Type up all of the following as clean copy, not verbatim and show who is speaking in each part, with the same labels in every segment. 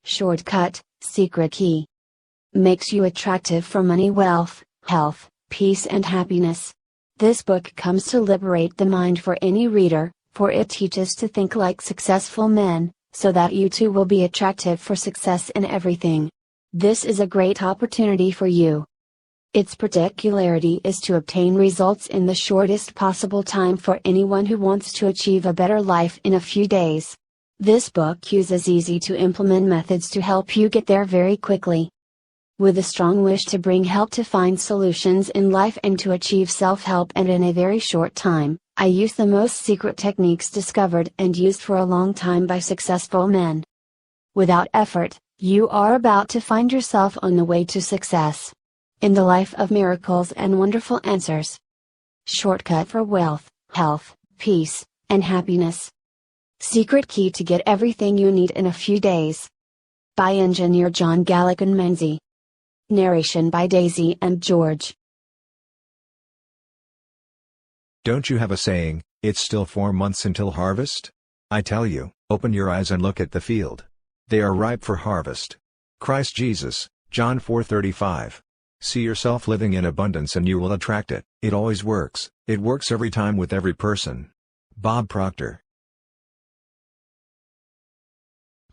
Speaker 1: Shortcut, Secret Key. Makes you attractive for money, wealth, health, peace and happiness. This book comes to liberate the mind for any reader, for it teaches to think like successful men, so that you too will be attractive for success in everything. This is a great opportunity for you. Its particularity is to obtain results in the shortest possible time for anyone who wants to achieve a better life in a few days. This book uses easy to implement methods to help you get there very quickly. With a strong wish to bring help to find solutions in life and to achieve self-help and in a very short time, I use the most secret techniques discovered and used for a long time by successful men. Without effort, you are about to find yourself on the way to success. In the life of miracles and wonderful answers. Shortcut for wealth, health, peace, and happiness. Secret key to get everything you need in a few days. By engineer John Gallican Menzies. Narration by Daisy and George.
Speaker 2: Don't you have a saying, "It's still 4 months until harvest"? I tell you, open your eyes and look at the field. They are ripe for harvest. Christ Jesus, John 4:35. See yourself living in abundance and you will attract it. It always works. It works every time with every person. Bob Proctor.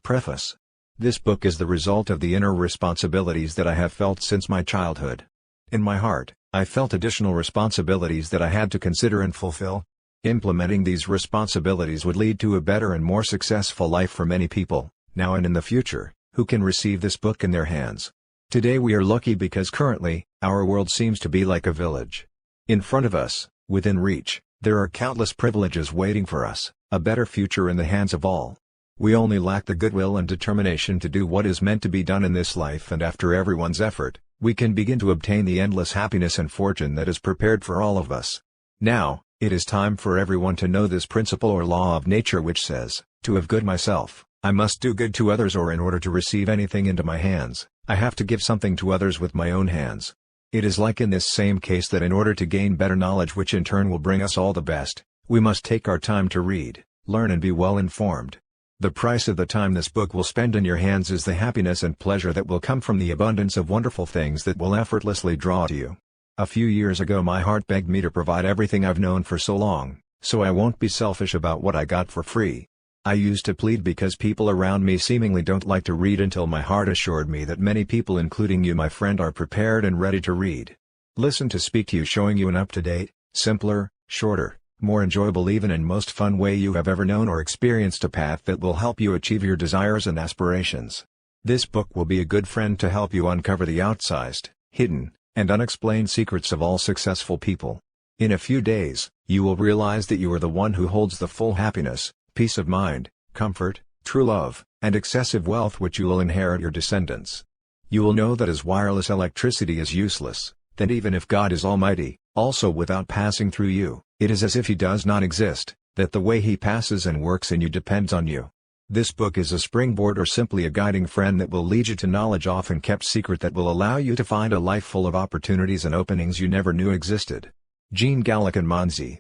Speaker 2: Preface. This book is the result of the inner responsibilities that I have felt since my childhood. In my heart, I felt additional responsibilities that I had to consider and fulfill. Implementing these responsibilities would lead to a better and more successful life for many people, now and in the future, who can receive this book in their hands. Today we are lucky because currently, our world seems to be like a village. In front of us, within reach, there are countless privileges waiting for us, a better future in the hands of all. We only lack the goodwill and determination to do what is meant to be done in this life, and after everyone's effort, we can begin to obtain the endless happiness and fortune that is prepared for all of us. Now, it is time for everyone to know this principle or law of nature which says, to have good myself, I must do good to others, or in order to receive anything into my hands, I have to give something to others with my own hands. It is like in this same case that in order to gain better knowledge which in turn will bring us all the best, we must take our time to read, learn and be well informed. The price of the time this book will spend in your hands is the happiness and pleasure that will come from the abundance of wonderful things that will effortlessly draw to you. A few years ago my heart begged me to provide everything I've known for so long, so I won't be selfish about what I got for free. I used to plead because people around me seemingly don't like to read, until my heart assured me that many people, including you my friend, are prepared and ready to read. Listen to speak to you, showing you an up-to-date, simpler, shorter, more enjoyable, even and most fun way you have ever known or experienced, a path that will help you achieve your desires and aspirations. This book will be a good friend to help you uncover the outsized, hidden, and unexplained secrets of all successful people. In a few days, you will realize that you are the one who holds the full happiness, peace of mind, comfort, true love, and excessive wealth which you will inherit your descendants. You will know that as wireless electricity is useless, that even if God is almighty, also without passing through you, it is as if he does not exist, that the way he passes and works in you depends on you. This book is a springboard or simply a guiding friend that will lead you to knowledge often kept secret that will allow you to find a life full of opportunities and openings you never knew existed. Jean Gallican Menzies.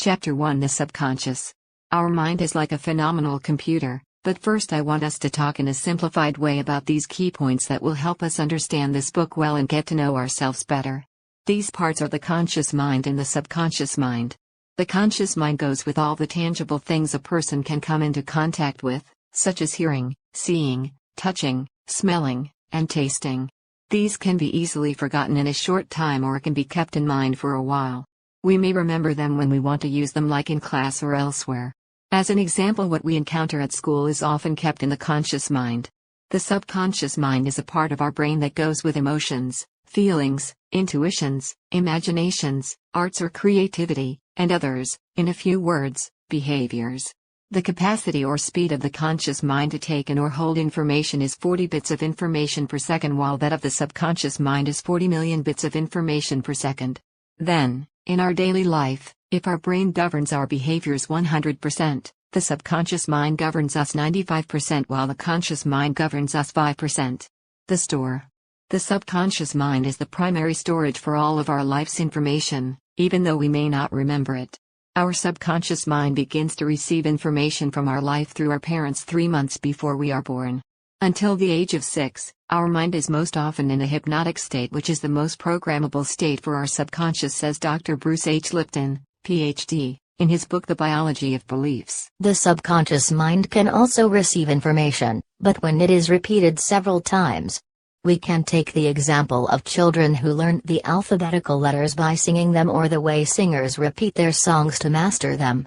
Speaker 3: Chapter 1: The Subconscious. Our mind is like a phenomenal computer, but first I want us to talk in a simplified way about these key points that will help us understand this book well and get to know ourselves better. These parts are the conscious mind and the subconscious mind. The conscious mind goes with all the tangible things a person can come into contact with, such as hearing, seeing, touching, smelling, and tasting. These can be easily forgotten in a short time or can be kept in mind for a while. We may remember them when we want to use them, like in class or elsewhere. As an example, what we encounter at school is often kept in the conscious mind. The subconscious mind is a part of our brain that goes with emotions, feelings, intuitions, imaginations, arts or creativity, and others, in a few words, behaviors. The capacity or speed of the conscious mind to take in or hold information is 40 bits of information per second, while that of the subconscious mind is 40 million bits of information per second. Then, in our daily life, if our brain governs our behaviors 100%, the subconscious mind governs us 95%, while the conscious mind governs us 5%. The store. The subconscious mind is the primary storage for all of our life's information, even though we may not remember it. Our subconscious mind begins to receive information from our life through our parents 3 months before we are born. Until the age of 6, our mind is most often in a hypnotic state, which is the most programmable state for our subconscious, says Dr. Bruce H. Lipton, Ph.D., in his book The Biology of Beliefs.
Speaker 4: The subconscious mind can also receive information, but when it is repeated several times. We can take the example of children who learn the alphabetical letters by singing them, or the way singers repeat their songs to master them.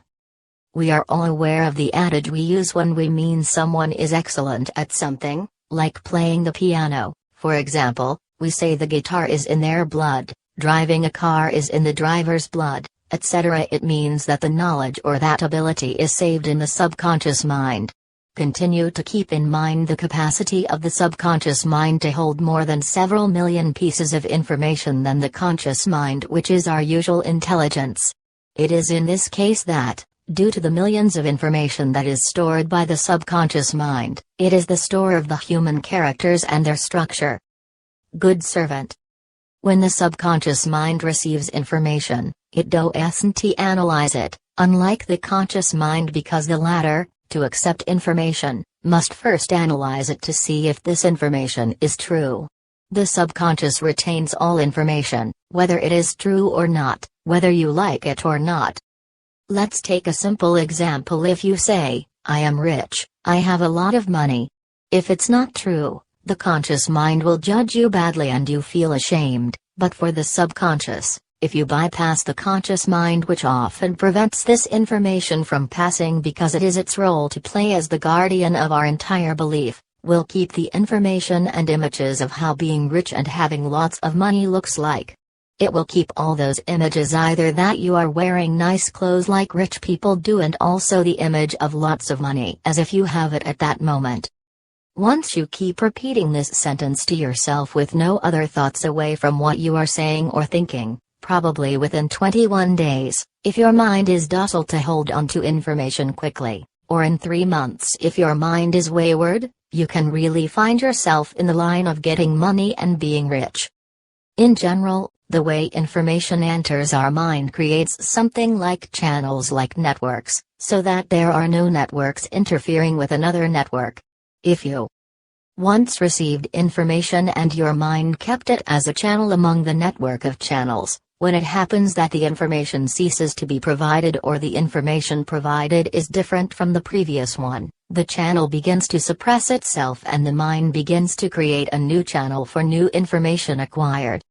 Speaker 4: We are all aware of the adage we use when we mean someone is excellent at something, like playing the piano. For example, we say the guitar is in their blood, driving a car is in the driver's blood, etc. It means that the knowledge or that ability is saved in the subconscious mind. Continue to keep in mind the capacity of the subconscious mind to hold more than several million pieces of information than the conscious mind, which is our usual intelligence. It is in this case that, due to the millions of information that is stored by the subconscious mind, it is the store of the human characters and their structure. Good servant. When the subconscious mind receives information, it doesn't analyze it, unlike the conscious mind, because the latter, to accept information, must first analyze it to see if this information is true. The subconscious retains all information, whether it is true or not, whether you like it or not. Let's take a simple example. If you say, "I am rich, I have a lot of money." If it's not true, the conscious mind will judge you badly and you feel ashamed, but for the subconscious, if you bypass the conscious mind, which often prevents this information from passing because it is its role to play as the guardian of our entire belief, will keep the information and images of how being rich and having lots of money looks like. It will keep all those images, either that you are wearing nice clothes like rich people do, and also the image of lots of money as if you have it at that moment. Once you keep repeating this sentence to yourself with no other thoughts away from what you are saying or thinking, probably within 21 days, if your mind is docile to hold on to information quickly, or in 3 months if your mind is wayward, you can really find yourself in the line of getting money and being rich. In general, the way information enters our mind creates something like channels, like networks, so that there are no networks interfering with another network. If you once received information and your mind kept it as a channel among the network of channels, when it happens that the information ceases to be provided, or the information provided is different from the previous one, the channel begins to suppress itself and the mind begins to create a new channel for new information acquired.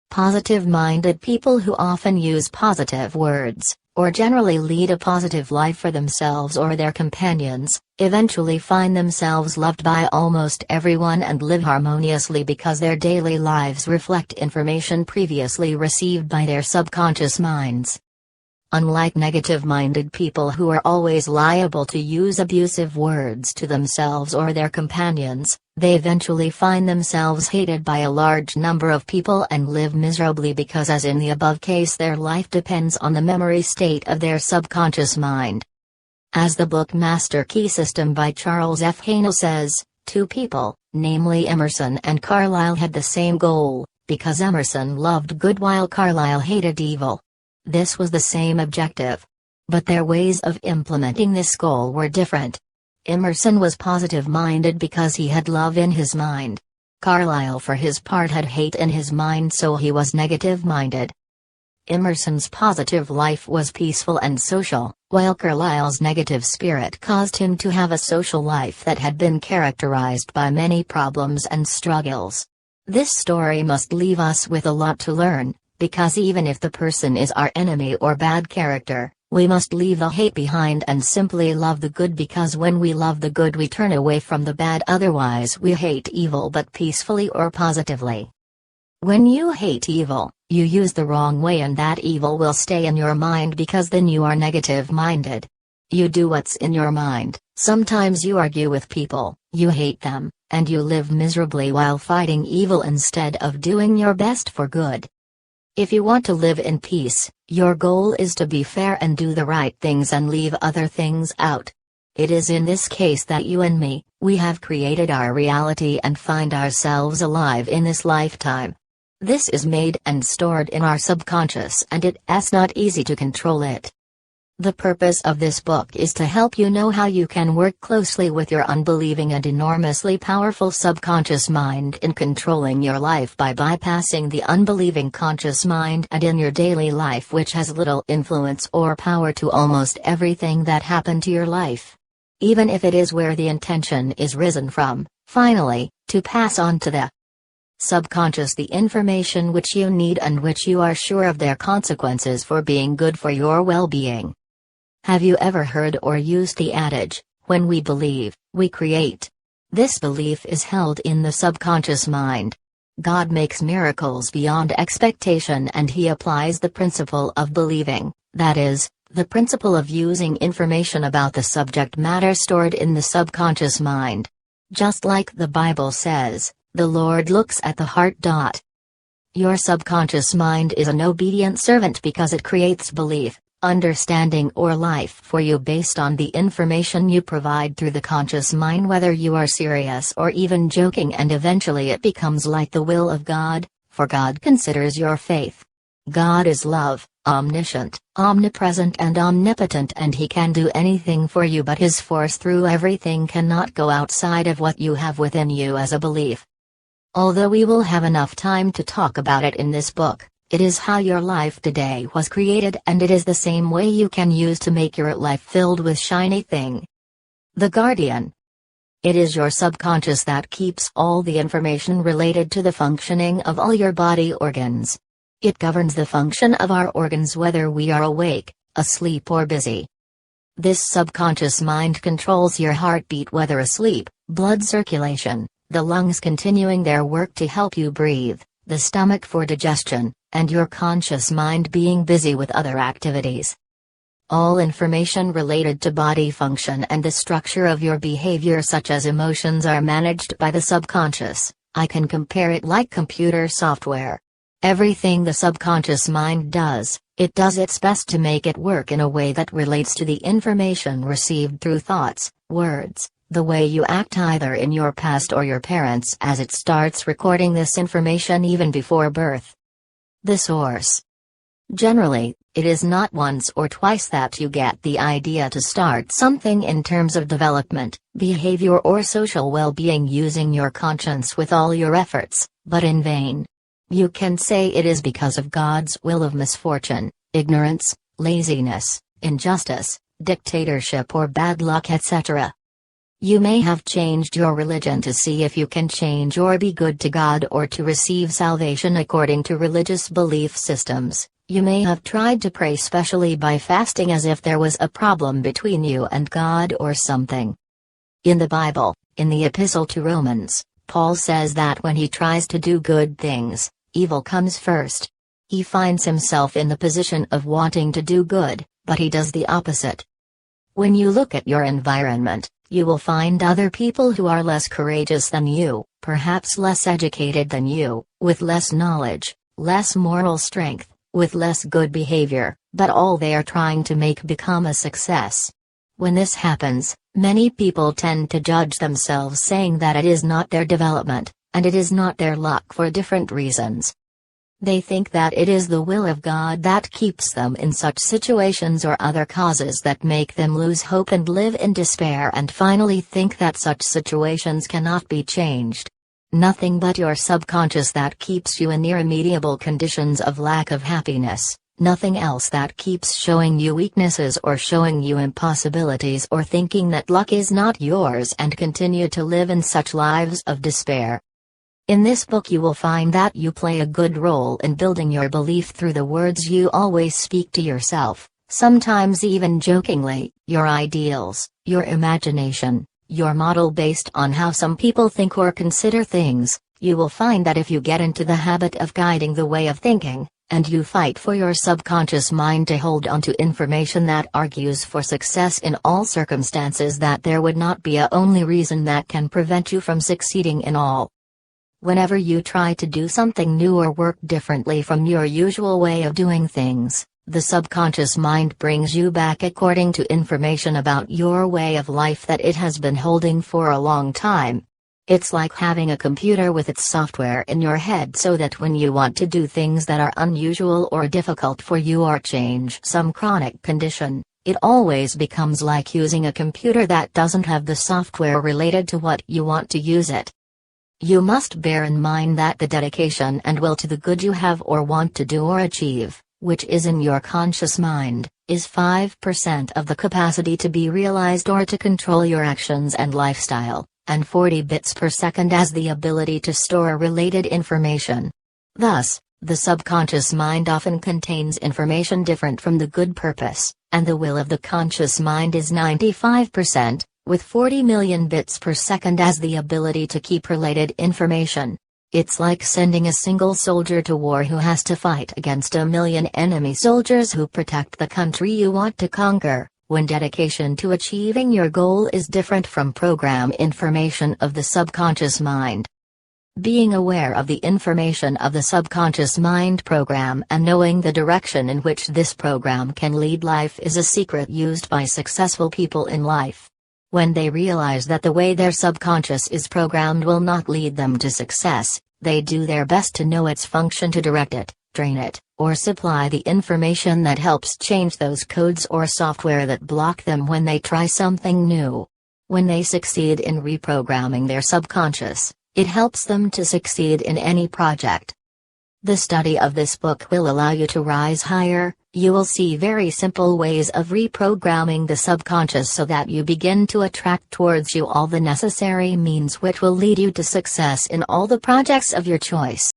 Speaker 4: Positive-minded people who often use positive words, or generally lead a positive life for themselves or their companions, eventually find themselves loved by almost everyone and live harmoniously because their daily lives reflect information previously received by their subconscious minds. Unlike negative-minded people who are always liable to use abusive words to themselves or their companions, they eventually find themselves hated by a large number of people and live miserably because, as in the above case, their life depends on the memory state of their subconscious mind. As the book Master Key System by Charles F. Haanel says, two people, namely Emerson and Carlyle, had the same goal, because Emerson loved good while Carlyle hated evil. This was the same objective. But their ways of implementing this goal were different. Emerson was positive-minded because he had love in his mind. Carlyle, for his part, had hate in his mind, so he was negative-minded. Emerson's positive life was peaceful and social, while Carlyle's negative spirit caused him to have a social life that had been characterized by many problems and struggles. This story must leave us with a lot to learn, because even if the person is our enemy or bad character, we must leave the hate behind and simply love the good, because when we love the good we turn away from the bad, otherwise we hate evil but peacefully or positively. When you hate evil, you use the wrong way and that evil will stay in your mind because then you are negative-minded. You do what's in your mind, sometimes you argue with people, you hate them, and you live miserably while fighting evil instead of doing your best for good. If you want to live in peace, your goal is to be fair and do the right things and leave other things out. It is in this case that you and me, we have created our reality and find ourselves alive in this lifetime. This is made and stored in our subconscious and it's not easy to control it. The purpose of this book is to help you know how you can work closely with your unbelieving and enormously powerful subconscious mind in controlling your life by bypassing the unbelieving conscious mind and in your daily life, which has little influence or power to almost everything that happened to your life. Even if it is where the intention is risen from, finally, to pass on to the subconscious the information which you need and which you are sure of their consequences for being good for your well-being. Have you ever heard or used the adage, when we believe, we create? This belief is held in the subconscious mind. God makes miracles beyond expectation, and He applies the principle of believing, that is, the principle of using information about the subject matter stored in the subconscious mind. Just like the Bible says, the Lord looks at the heart. Your subconscious mind is an obedient servant because it creates belief, understanding or life for you based on the information you provide through the conscious mind, whether you are serious or even joking, and eventually it becomes like the will of God, for God considers your faith. God is love, omniscient, omnipresent and omnipotent, and He can do anything for you, but His force through everything cannot go outside of what you have within you as a belief. Although we will have enough time to talk about it in this book, it is how your life today was created, and it is the same way you can use to make your life filled with shiny thing. The Guardian. It is your subconscious that keeps all the information related to the functioning of all your body organs. It governs the function of our organs whether we are awake, asleep or busy. This subconscious mind controls your heartbeat whether asleep, blood circulation, the lungs continuing their work to help you breathe, the stomach for digestion, and your conscious mind being busy with other activities. All information related to body function and the structure of your behavior, such as emotions, are managed by the subconscious. I can compare it like computer software. Everything the subconscious mind does, it does its best to make it work in a way that relates to the information received through thoughts, words, the way you act either in your past or your parents, as it starts recording this information even before birth. The source. Generally, it is not once or twice that you get the idea to start something in terms of development, behavior or social well-being using your conscience with all your efforts, but in vain. You can say it is because of God's will of misfortune, ignorance, laziness, injustice, dictatorship or bad luck, etc. You may have changed your religion to see if you can change or be good to God or to receive salvation according to religious belief systems. You may have tried to pray specially by fasting as if there was a problem between you and God or something. In the Bible, in the Epistle to Romans, Paul says that when he tries to do good things, evil comes first. He finds himself in the position of wanting to do good, but he does the opposite. When you look at your environment, you will find other people who are less courageous than you, perhaps less educated than you, with less knowledge, less moral strength, with less good behavior, but all they are trying to make become a success. When this happens, many people tend to judge themselves, saying that it is not their development, and it is not their luck for different reasons. They think that it is the will of God that keeps them in such situations or other causes that make them lose hope and live in despair, and finally think that such situations cannot be changed. Nothing but your subconscious that keeps you in irremediable conditions of lack of happiness, nothing else that keeps showing you weaknesses or showing you impossibilities or thinking that luck is not yours, and continue to live in such lives of despair. In this book you will find that you play a good role in building your belief through the words you always speak to yourself, sometimes even jokingly, your ideals, your imagination, your model based on how some people think or consider things. You will find that if you get into the habit of guiding the way of thinking, and you fight for your subconscious mind to hold onto information that argues for success in all circumstances, that there would not be a only reason that can prevent you from succeeding in all. Whenever you try to do something new or work differently from your usual way of doing things, the subconscious mind brings you back according to information about your way of life that it has been holding for a long time. It's like having a computer with its software in your head, so that when you want to do things that are unusual or difficult for you or change some chronic condition, It always becomes like using a computer that doesn't have the software related to what you want to use it. You must bear in mind that the dedication and will to the good you have or want to do or achieve, which is in your conscious mind, is 5% of the capacity to be realized or to control your actions and lifestyle, and 40 bits per second as the ability to store related information. Thus, the subconscious mind often contains information different from the good purpose, and the will of the conscious mind is 95%, with 40 million bits per second as the ability to keep related information. It's like sending a single soldier to war who has to fight against a million enemy soldiers who protect the country you want to conquer, when dedication to achieving your goal is different from program information of the subconscious mind. Being aware of the information of the subconscious mind program and knowing the direction in which this program can lead life is a secret used by successful people in life. When they realize that the way their subconscious is programmed will not lead them to success, they do their best to know its function to direct it, train it, or supply the information that helps change those codes or software that block them when they try something new. When they succeed in reprogramming their subconscious, it helps them to succeed in any project. The study of this book will allow you to rise higher. You will see very simple ways of reprogramming the subconscious so that you begin to attract towards you all the necessary means which will lead you to success in all the projects of your choice.